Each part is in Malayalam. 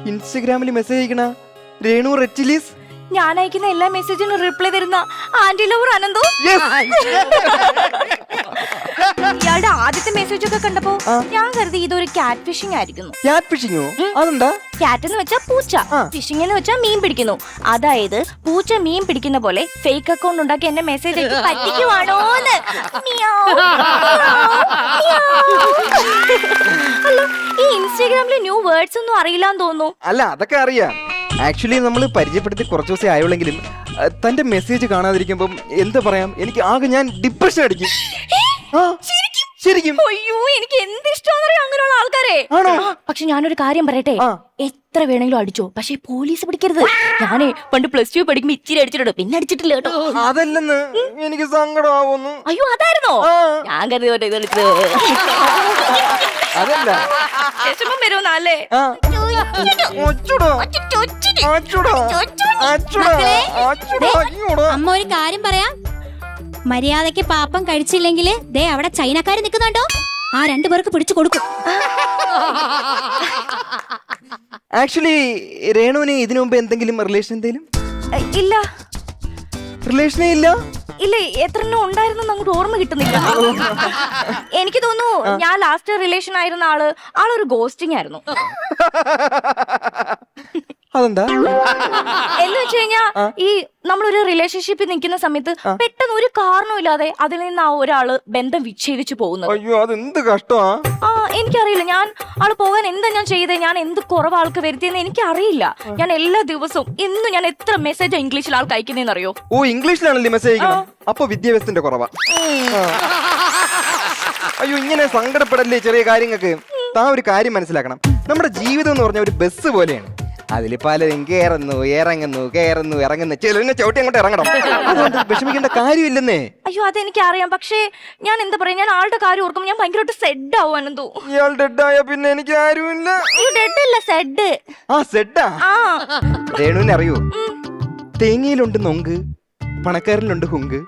ഇൻസ്റ്റഗ്രാമിൽ മെസ്സേജ് അയക്കണ രേണു റെഡ് ചില്ലീസ്. ഞാൻ അയക്കുന്ന എല്ലാ മെസ്സേജിനും റിപ്ലൈ തരുന്ന ആന്റി ലവർ അനന്തോ. ഇയാളുടെ ആദ്യത്തെ മെസ്സേജ് ഒക്കെ കണ്ടപ്പോ ഞാൻ കരുതി ഇതൊരു ക്യാറ്റ് ഫിഷിംഗ് ആയിരിക്കുന്നു. ക്യാറ്റ് ഫിഷിംഗോ? അതെന്താ? ക്യാറ്റ് എന്ന് വെച്ചാ പൂച്ച, ഫിഷിംഗ് എന്ന് വെച്ചാ മീൻ പിടിക്കുന്നു. അതായത് പൂച്ച മീൻ പിടിക്കുന്ന പോലെ ഫേക്ക് അക്കൗണ്ട് ഉണ്ടാക്കി എന്നെ മെസ്സേജ് അയച്ച് പറ്റിക്കുവാണോന്ന്. അല്ല, ഈ ഇൻസ്റ്റാഗ്രാമിലെ ന്യൂ വേർഡ്സ് ഒന്നും അറിയില്ലാന്ന് തോന്നുന്നു. അല്ല, അതൊക്കെ അറിയാം. ആക്ച്വലി നമ്മൾ പരിചയപ്പെടുത്തി കുറച്ച് ദിവസം ആയുള്ളെങ്കിലും തന്റെ മെസ്സേജ് കാണാതിരിക്കുമ്പം എന്താ പറയാം, എനിക്ക് ആകെ ഞാൻ ഡിപ്രഷൻ അടിക്കും. ശരിക്കും? അയ്യോ, എനിക്ക് എന്ത് ഇഷ്ടമാണെന്നറിയാം അങ്ങനെയുള്ള ആൾക്കാരെ. പക്ഷെ ഞാനൊരു കാര്യം പറയട്ടെ, എത്ര വേണമെങ്കിലും അടിച്ചോ, പക്ഷെ പോലീസ് പിടിക്കരുത്. ഞാനേ പണ്ട് +2 പഠിക്കുമ്പോ ഇച്ചിരി അടിച്ചിട്ടുണ്ടോ, പിന്നെ അടിച്ചിട്ടില്ല കേട്ടോ. അതല്ലെന്ന്, എനിക്ക് സങ്കടമാവുന്നു. അയ്യോ, അതായിരുന്നോ? ഞാൻ കരുതി ഇത് അതല്ല, വിഷമം വരുമെന്നല്ലേ. അമ്മ ഒരു കാര്യം പറയാം, മര്യാദക്ക് പാപ്പം കഴിച്ചില്ലെങ്കിൽ ദേ അവിടെ ചൈനക്കാര് നിൽക്കുന്നുണ്ടോ, ആ 2 പേർക്ക് പിടിച്ചു കൊടുക്കും. ആക്ച്വലി രേണുവിന് ഇതിനു മുമ്പ് എന്തെങ്കിലും റിലേഷൻ എന്തെങ്കിലും? ഇല്ല. റിലേഷനേ ഇല്ല? ഇല്ല, എത്രണ്ണോ ഉണ്ടായിരുന്നു അങ്ങോട്ട് ഓർമ്മ കിട്ടുന്നില്ല. എനിക്ക് തോന്നുന്നു ഞാൻ ലാസ്റ്റ് റിലേഷൻ ആയിരുന്ന ആളൊരു ഗോസ്റ്റിംഗ് ആയിരുന്നു. അതെന്താ എന്ന് വെച്ച് കഴിഞ്ഞാ, ഈ നമ്മളൊരു റിലേഷൻഷിപ്പിൽ നിൽക്കുന്ന സമയത്ത് പെട്ടെന്ന് ഒരു കാരണമില്ലാതെ അതിൽ നിന്ന് ആ ഒരാള് ബന്ധം വിച്ഛേദിച്ചു പോകുന്നത്. അയ്യോ, അതെന്ത് കഷ്ടമാ. എനിക്കറിയില്ല ഞാൻ ആള് പോകാൻ എന്താ ഞാൻ ചെയ്തേ, ഞാൻ എന്ത് കുറവ് ആൾക്ക് വരുത്തിയെന്ന് എനിക്കറിയില്ല. ഞാൻ എല്ലാ ദിവസവും ഇന്ന് ഞാൻ എത്ര മെസ്സേജ് ഇംഗ്ലീഷിൽ ആൾക്ക് അയക്കുന്നതെന്ന് അറിയോ? ഓ, ഇംഗ്ലീഷിലാണല്ലേ മെസ്സേജ് അയക്കണം? അപ്പൊ വിദ്യാഭ്യാസത്തിന്റെ കുറവാ. അയ്യോ, ഇങ്ങനെ സങ്കടപ്പെടല്ലേ ചെറിയ കാര്യങ്ങൾക്ക്. താ ഒരു കാര്യം മനസ്സിലാക്കണം, നമ്മുടെ ജീവിതം എന്ന് പറഞ്ഞ ഒരു ബസ് പോലെയാണ്. അതിൽ പലരും കയറുന്നു ഇറങ്ങുന്നു ചിലരിനെ ചവിട്ടി അങ്ങോട്ട് ഇറങ്ങണം. അതുകൊണ്ട് വിഷമിക്കേണ്ട കാര്യമില്ലെന്നേ. അയ്യോ, അതെനിക്ക് അറിയാം. പക്ഷേ ഞാൻ എന്താ പറയാ, ഞാൻ ആളുടെ കാര്യം ഓർക്കുമ്പോൾ ഞാൻ ഭയങ്കരമായിട്ട് സെഡ് ആവാനെന്തോ. ഇയാൾ ഡെഡ് ആയ പിന്നെ എനിക്ക് ആരുമില്ല. സെഡ്. സെഡാ? രേണുവിനെ അറിയൂ? തേങ്ങയിലുണ്ട് നൊങ്ക്, പണക്കാരിലുണ്ട് ഹുങ്ക്,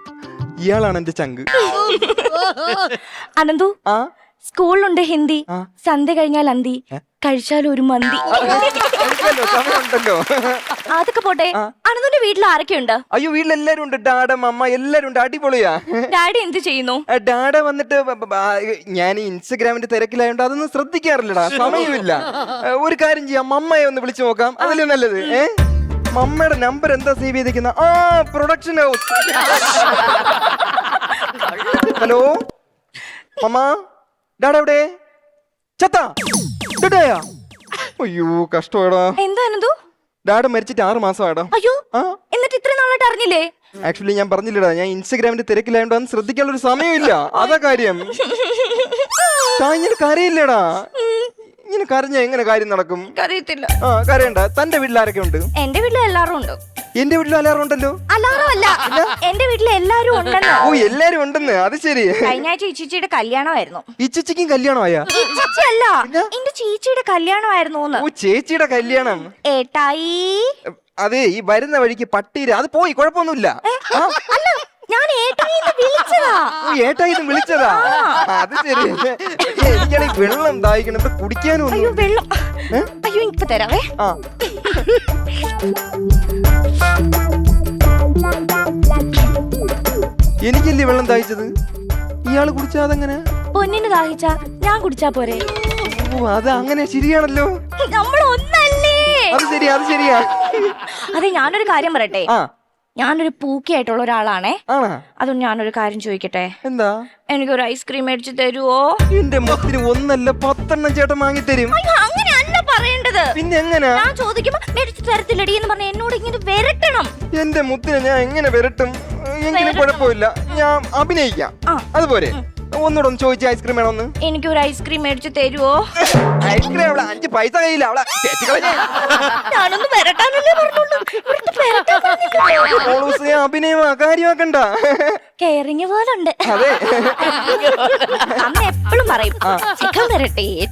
ഇയാളാണ് എന്റെ ചങ്ക്. അനന്തു, സ്കൂളിലുണ്ട് ഹിന്ദി, സന്ധ്യ കഴിഞ്ഞാൽ അന്തി, കഴിച്ചാലും ഒരു മന്തി. അതൊക്കെ പോട്ടെ, അനന്തുന്റെ വീട്ടിൽ ആരൊക്കെയുണ്ട്? അയ്യോ, വീട്ടിലെല്ലാരും ഉണ്ട്. ഡാഡ മമ്മ എല്ലാരും ഉണ്ട്. അടിപൊളിയാ. ഡാഡി എന്ത് ചെയ്യുന്നു? ഡാഡ വന്നിട്ട് ഞാൻ ഇൻസ്റ്റഗ്രാമിന്റെ തിരക്കിലായോണ്ട് അതൊന്നും ശ്രദ്ധിക്കാറില്ലടാ, സമയമില്ല. ഒരു കാര്യം ചെയ്യാം, മമ്മയെ ഒന്ന് വിളിച്ചു നോക്കാം, അതല്ലേ നല്ലത്. മമ്മയുടെ നമ്പർ എന്താ സേവ് ചെയ്തിരിക്കുന്ന? Production house. ഹലോ മമ്മ, ഡാഡ എവിടെ? ചത്താ? അയ്യോ, കഷ്ടമാടാ. എന്താ അനന്തു? ഡാഡ മരിച്ചിട്ട് 6 മാസമാടാ. അയ്യോ, എന്നിട്ട് ഇത്ര നാളായിട്ട് അറിഞ്ഞില്ലേ? ആക്ച്വലി ഞാൻ പറഞ്ഞില്ലടാ, ഞാൻ ഇൻസ്റ്റഗ്രാമിന്റെ തിരക്കിലായോണ്ട് അന്ന് ശ്രദ്ധിക്കാനുള്ള ഒരു സമയമില്ല. അതാ കാര്യം. ഇങ്ങനെ കരയില്ലടാ. ഇങ്ങനെ കരഞ്ഞ എങ്ങനെ കാര്യം നടക്കും? കരയത്തില്ല. കരയണ്ട. തന്റെ വീട്ടിൽ ആരൊക്കെ ഉണ്ട്? എന്റെ വീട്ടിൽ എല്ലാരും ഉണ്ട്. എന്റെ വീട്ടിൽ അലാറും ഉണ്ടല്ലോ. അലാറും അല്ല, എന്റെ വീട്ടിൽ എല്ലാരും ഉണ്ടെന്ന്. ഓ, എല്ലാരും ഉണ്ടെന്ന്. അത് ശരി. കഴിഞ്ഞ ആഴ്ച ഇച്ചിച്ചിയുടെ കല്യാണമായിരുന്നു. ഇച്ചിക്കും കല്യാണമായാ? അല്ല, എന്റെ ചേച്ചിയുടെ കല്യാണമായിരുന്നു. ഓ, ചേച്ചിയുടെ കല്യാണം. ഏട്ടായി, അതെ, ഈ വരുന്ന വഴിക്ക് പട്ടീര അത് പോയി, കുഴപ്പമൊന്നുമില്ല. അല്ല, ഞാൻ ഏട്ടായിന്ന് വിളിച്ചതാ. ഏട്ടായിന്ന് വിളിച്ചതാ? അത് ശരി. എനിക്കാണ് ഈ വെള്ളം ദാഹിക്കണത്, കുടിക്കാനും. അയ്യോ, വെള്ളം. അയ്യോ, ഇപ്പൊ തരാവേ. എനിക്കല്ലേ വെള്ളം ദാഹിച്ചത്, ഇയാള് കുടിച്ചാ അതെങ്ങനെ? പൊന്നിന് ദാഹിച്ച ഞാൻ കുടിച്ചാ പോരെ? ഓ, അത് അങ്ങനെ ശരിയാണല്ലോ. നമ്മൾ ഒന്നല്ലേ? അത് ശരി, അത് ശരിയാ. അതെ, ഞാനൊരു കാര്യം പറയട്ടെ. ഞാനൊരു പൂക്കിയായിട്ടുള്ള ഒരാളാണേ. അതുകൊണ്ട് ഞാനൊരു കാര്യം ചോദിക്കട്ടെ? എന്താ? എനിക്കൊരു ഐസ്ക്രീം മേടിച്ചു തരുവോ? എന്റെ മുത്തിന് 1 അല്ല 10 ചേട്ടൻ വാങ്ങിത്തരും. അങ്ങനെയല്ല പറയേണ്ടത്. പിന്നെ എങ്ങനെ? ഞാൻ ചോദിക്കുമ്പോ മേടിച്ചു തരത്തില്ലടി എന്ന് പറഞ്ഞ എന്നോട് ഇങ്ങനെ വരട്ടണം. എന്റെ മുത്തിനെ ഞാൻ എങ്ങനെ വരട്ടും? എങ്കിലും കുഴപ്പമില്ല, ഞാൻ അഭിനയിക്കാം. അതുപോലെ ഒന്നുകൂടെ ഒന്ന് ചോദിച്ച ഐസ്ക്രീം വേണമെന്ന്. എനിക്കൊരു ഐസ്ക്രീം മേടിച്ചു തരുവോ? ഐസ്ക്രീം 5 പൈസ കയ്യില്ല. ഞാനൊന്ന് വരട്ടാനല്ലേ പറഞ്ഞോളൂ. അഭിനയമാ, കാര്യമാക്കണ്ട. കെയറിങ് പോലുണ്ട്. അമ്മ എപ്പോഴും പറയും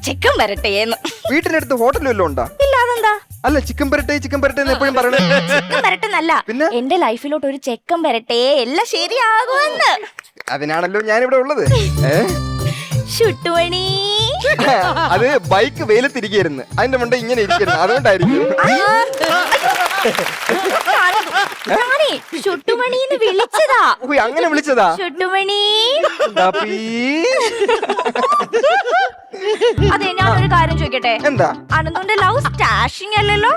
ചിക്കൻ വരട്ടെ എന്ന്. വീട്ടിന്റെ അടുത്ത് ഹോട്ടൽ വല്ലതും ഉണ്ടോ? ഇല്ല. അതെന്താ? അല്ല, ചിക്കൻ വരട്ടെ എന്ന് എപ്പോഴും പറയണേ. ചിക്കൻ വരട്ടെന്നല്ല, എന്റെ ലൈഫിലോട്ട് ഒരു ചെക്കൻ വരട്ടെ, എല്ലാം ശരിയാകുമെന്ന്. അതിനാണല്ലോ ഞാനിവിടെ ഉള്ളത്. ശുട്ടുമണി, അത് ബൈക്ക് വെയിലത്തിരിക്കുന്നു, അതിന്റെ മുണ്ട ഇങ്ങനെ ഇരിക്കുന്നു, അതുകൊണ്ടായിരിക്കും. ഞാനേ ചുട്ടുമണീന്ന് വിളിച്ചതാ. ഓ, അങ്ങനെ വിളിച്ചതാ? ചുട്ടുമണി. ഡാപ്പി. അതെ, ഞാനൊരു കാര്യം ചോദിക്കട്ടെ? എന്താ? അനന്തുന്റെ ലവ് സ്റ്റാഷിങ് അല്ലല്ലോ?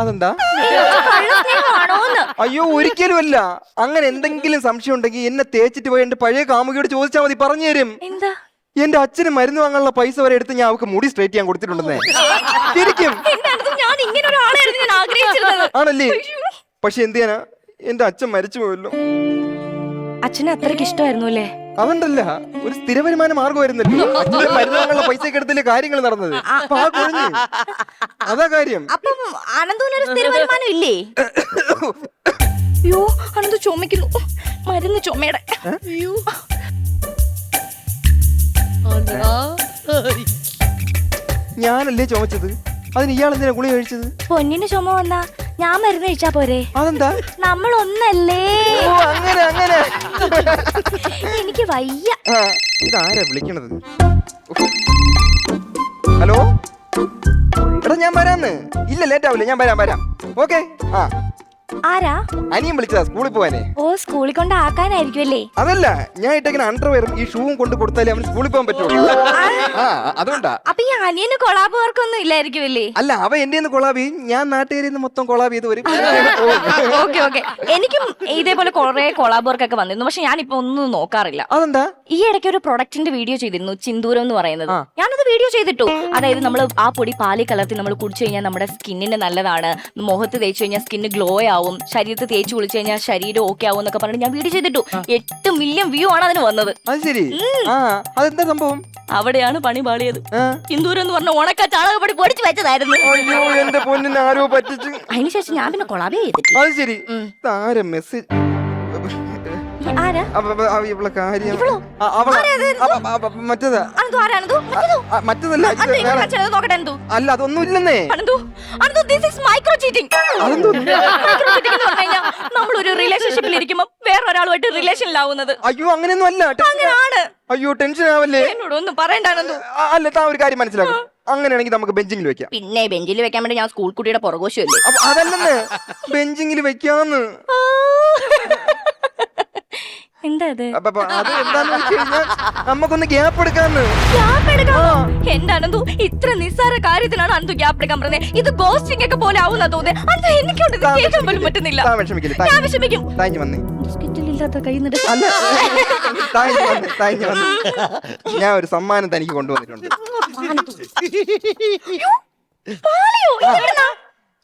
അതെന്താ? ആണോന്ന്? അയ്യോ, ഒരിക്കലും അല്ല. അങ്ങനെ എന്തെങ്കിലും സംശയം ഉണ്ടെങ്കിൽ എന്നെ തേച്ചിട്ട് പോയി എന്റെ പഴയ കാമുകിയോട് ചോദിച്ചാൽ മതി, പറഞ്ഞു തരും. എന്താ? എന്റെ അച്ഛന് മരുന്ന് വാങ്ങാനുള്ള പൈസ വരെ എടുത്ത് ഞാൻ അവക്ക് മുടി സ്ട്രൈറ്റ് ചെയ്യാൻ കൊടുത്തിട്ടുണ്ടെന്നേ. ശരിക്കും ഞാൻ ഇങ്ങനെ ഒരാളായിരുന്നു ഞാൻ ആഗ്രഹിച്ചിരുന്നത്. ആണല്ലേ? പക്ഷെ എന്ത് ചെയ്യാനാ, എന്റെ അച്ഛൻ മരിച്ചു പോയല്ലോ. അച്ഛന് അത്രയ്ക്ക് ഇഷ്ടമായിരുന്നു അല്ലേ? അതുകൊണ്ടല്ല, ഒരു സ്ഥിര വരുമാന മാർഗമായിരുന്നല്ലോ. അച്ഛന്റെ മരുന്ന് വാങ്ങാനുള്ള പൈസ എടുത്തില്ലേ കാര്യങ്ങൾ നടന്നത്. അപ്പൊ ആ കുഴഞ്ഞു, അതാ കാര്യം. അപ്പം അനന്തൂനൊരു സ്ഥിര വരുമാനം ഇല്ലേ? അയ്യോ, അനന്ത് ചുമക്കുന്നു. മരുന്ന് ചുമയുടെ. ഞാനല്ലേ ചുമച്ചത്, അതിന് ഇയാൾ എന്തിനാ ഗുളിക കഴിച്ചത്? പൊന്നിന് ചുമ വന്നാ ഞാൻ മരുന്ന് കഴിച്ചാ പോരെ? അതെന്താ? നമ്മൾ ഒന്നല്ലേ? ഓ, അങ്ങനെ അങ്ങനെ. എനിക്ക് വയ്യ. ഇതാരാ വിളിക്കണത്? ഹലോ എടാ, ഞാൻ വരാന്ന്. ഇല്ല, ലേറ്റ് ആവില്ല, ഞാൻ വരാം. ഓക്കെ. ആ, ആരാ? അനിയൻ വിളിച്ചതാ സ്കൂളിൽ പോവാനേ. ഓ, സ്കൂളിൽ കൊണ്ട് ആക്കാനായിരിക്കുമല്ലേ? അതല്ല, ഞാൻ ഇട്ടേക്കുന്ന അണ്ടർവെയറും ഈ ഷൂവും കൊണ്ട് കൊടുത്താലേ അവന് സ്കൂളിൽ പോകാൻ പറ്റുള്ളൂ. ആ, അതുകൊണ്ടാ. അപ്പൊ ഈ അനിയന് കൊളാബ് വർക്കൊന്നും ഇല്ലായിരിക്കുമല്ലേ? അല്ല, അവ എന്റെ കൊളാബ് ചെയ്യും, ഞാൻ നാട്ടുകാരിൽ നിന്ന് മൊത്തം കൊളാബ് ചെയ്ത് വരും. Okay okay. എനിക്കും ഇതേപോലെ കുറെ കൊളാബ് വർക്കൊക്കെ വന്നിരുന്നു, പക്ഷെ ഞാനിപ്പോ ഒന്നും നോക്കാറില്ല. അതെന്താ? ഈ ഇടയ്ക്ക് ഒരു പ്രൊഡക്റ്റിന്റെ വീഡിയോ ചെയ്തിരുന്നു, ചിന്തൂരം എന്ന് പറയുന്നത്. ഞാനത് വീഡിയോ ചെയ്തിട്ടു. അതായത് നമ്മൾ ആ പൊടി പാലിൽ കലർത്തി നമ്മൾ കുടിച്ചു കഴിഞ്ഞാൽ നമ്മുടെ സ്കിന്നിന് നല്ലതാണ്, മുഖത്ത് തേച്ചു കഴിഞ്ഞാൽ സ്കിന്ന് ഗ്ലോ ആവും, ശരീരത്തിൽ തേച്ച് കുളിച്ചു കഴിഞ്ഞാൽ ശരീരം ഓക്കെ ആവും എന്നൊക്കെ പറഞ്ഞിട്ട് ഞാൻ വീഡിയോ ചെയ്തിട്ടു. 8 മില്യൺ വ്യൂ ആണ് അതിന് വന്നത്. അത് ശരി. ആ, അതെന്താ സംഭവം? അവിടെയാണ് പണി പാളിയത്. ചിന്തൂരം എന്ന് പറഞ്ഞ ഉണക്ക ചാണകപ്പൊടി പൊടിച്ചു വെച്ചതായിരുന്നു. അയ്യോ, എന്റെ പൊന്നിനെ ആരോ പറ്റിച്ചു. അതിനുശേഷം ഞാൻ പിന്നെ കൊളാബേ ചെയ്തിട്ടില്ല. അത് ശരി. താര മെസ്സേജ് ആരാ? ഇവളെ കാര്യം മറ്റേതാ? മറ്റേതല്ല, അല്ല, അതൊന്നും ഇല്ലെന്നേ. നമ്മളൊരു റിലേഷൻഷിപ്പിൽ ഇരിക്കുമ്പോ വേറൊരാളുമായിട്ട് റിലേഷനിലാവുന്നത്. അയ്യോ, അങ്ങനെയൊന്നും അല്ല. അയ്യോ, ടെൻഷൻ ആവല്ലേ? എന്നോടൊന്നും പറയണ്ടാണെന്തോ. അല്ല, താ ഒരു കാര്യം മനസ്സിലാക്കും. അങ്ങനെയാണെങ്കിൽ നമുക്ക് ബെഞ്ചിങ്ങിൽ വെക്കാം. പിന്നെ ബെഞ്ചിൽ വെക്കാൻ വേണ്ടി ഞാൻ സ്കൂൾ കുട്ടിയുടെ പുറകോശമല്ലേ? അതല്ലെന്ന്, ബെഞ്ചിങ്ങിൽ വെക്കാന്ന്. എന്താ അത്? അത് എന്താന്ന് വെച്ച് കഴിഞ്ഞാൽ നമുക്കൊന്ന് ഗ്യാപ്പ് എടുക്കാന്ന്. എന്റെ അനന്തു, ഇത്ര നിസ്സാര കാര്യത്തിനാണ് അനന്തു ഗ്യാപ്പ് എടുക്കാൻ പറഞ്ഞത്. ഇത് ഗോസ്റ്റിംഗ് ഒക്കെ പോലെ ആവുന്ന തോന്നുന്നത്. അത് എനിക്കൊണ്ട് കേൾക്കാൻ പോലും പറ്റുന്നില്ല. ഞാൻ വിഷമിക്കും. ഞാൻ ഒരു സമ്മാനം തനിക്ക് കൊണ്ടുവന്നിട്ടുണ്ട്.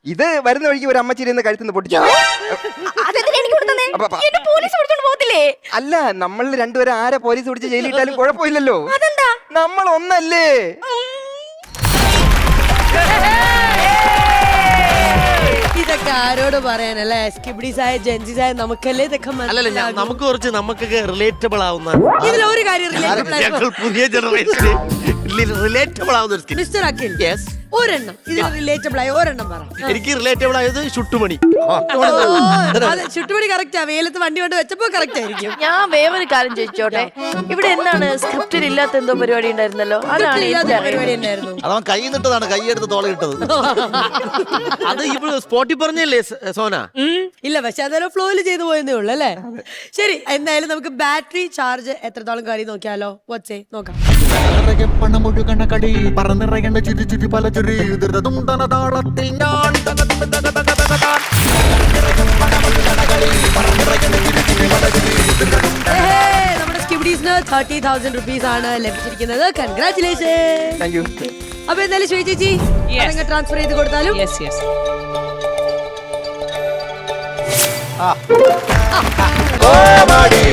ഇത് വരുന്ന വഴിക്ക് ഒരു അമ്മച്ചിരുന്ന് കഴുത്തുനിന്ന് പൊട്ടിച്ചു. അല്ല, നമ്മൾ രണ്ടുപേരും ആരെ പോലീസ് പിടിച്ച് ജയിലിട്ടാലും കുഴപ്പമില്ലല്ലോ. നമ്മൾ ഒന്നല്ലേ? ഇതൊക്കെ ആരോട് പറയാനല്ലേ? സ്കിബിഡീസായ ജെൻസിസായ നമുക്കല്ലേ ഇതൊക്കെ നമുക്ക് കുറച്ച് നമുക്കൊക്കെ റിലേറ്റബിൾ ആവുന്ന ഇതിലൊരു കാര്യം പുതിയ ജനറേഷന് റിലേറ്റബിൾ ആവുന്ന ഒരു മിസ്റ്റർ അഖിൽ, ഒരെണ്ണം ഇതിൽ റിലേറ്റബിൾ ആയ ഒരെണ്ണം പറ. എനിക്ക് റിലേറ്റബിൾ ആയത് ചുട്ടുമണി. ചുട്ടുപണി കറക്റ്റാ. വെയിലത്ത് വണ്ടി കൊണ്ട് വെച്ചപ്പോ കറക്റ്റ് ആയിരിക്കും. ഞാൻ വേറൊരു കാര്യം ചോദിച്ചോട്ടെ, ഇവിടെ എന്താണ് സ്ക്രിപ്റ്റിൽ ഇല്ലാത്ത എന്തോ പരിപാടി ഉണ്ടായിരുന്നല്ലോ? അതാണ് പരിപാടി ഉണ്ടായിരുന്നു. അതവൻ കൈ നിട്ടതാണ്, കൈയെടുത്ത് തോളയിട്ടത്. അത് ഇവിടെ സ്പോട്ടിൽ പറഞ്ഞല്ലേ സോന? ഇല്ല, പക്ഷെ അതൊരു ഫ്ലോയിൽ ചെയ്തു പോയെന്നേ ഉള്ളു അല്ലേ? ശരി, എന്തായാലും നമുക്ക് ബാറ്ററി ചാർജ് എത്രത്തോളം കാര്യം നോക്കിയാലോ? വച്ചേ നോക്കാം. പണമൊഴുകണ കടി പറന്നിറയേണ്ട ചുരി ചുരി പല ചുരി ധൃതതുണ്ടന താളത്തിൽ ഞാൻ നമ്മുടെ സ്കിബിഡീസിന് 30,000 rupees ആണ് ലഭിച്ചിരിക്കുന്നത്. കൺഗ്രാറ്റുലേഷൻ. Thank you. അപ്പൊ എന്തായാലും ശ്രീ ചേച്ചി ട്രാൻസ്ഫർ ചെയ്ത് കൊടുത്താലും. കോമഡി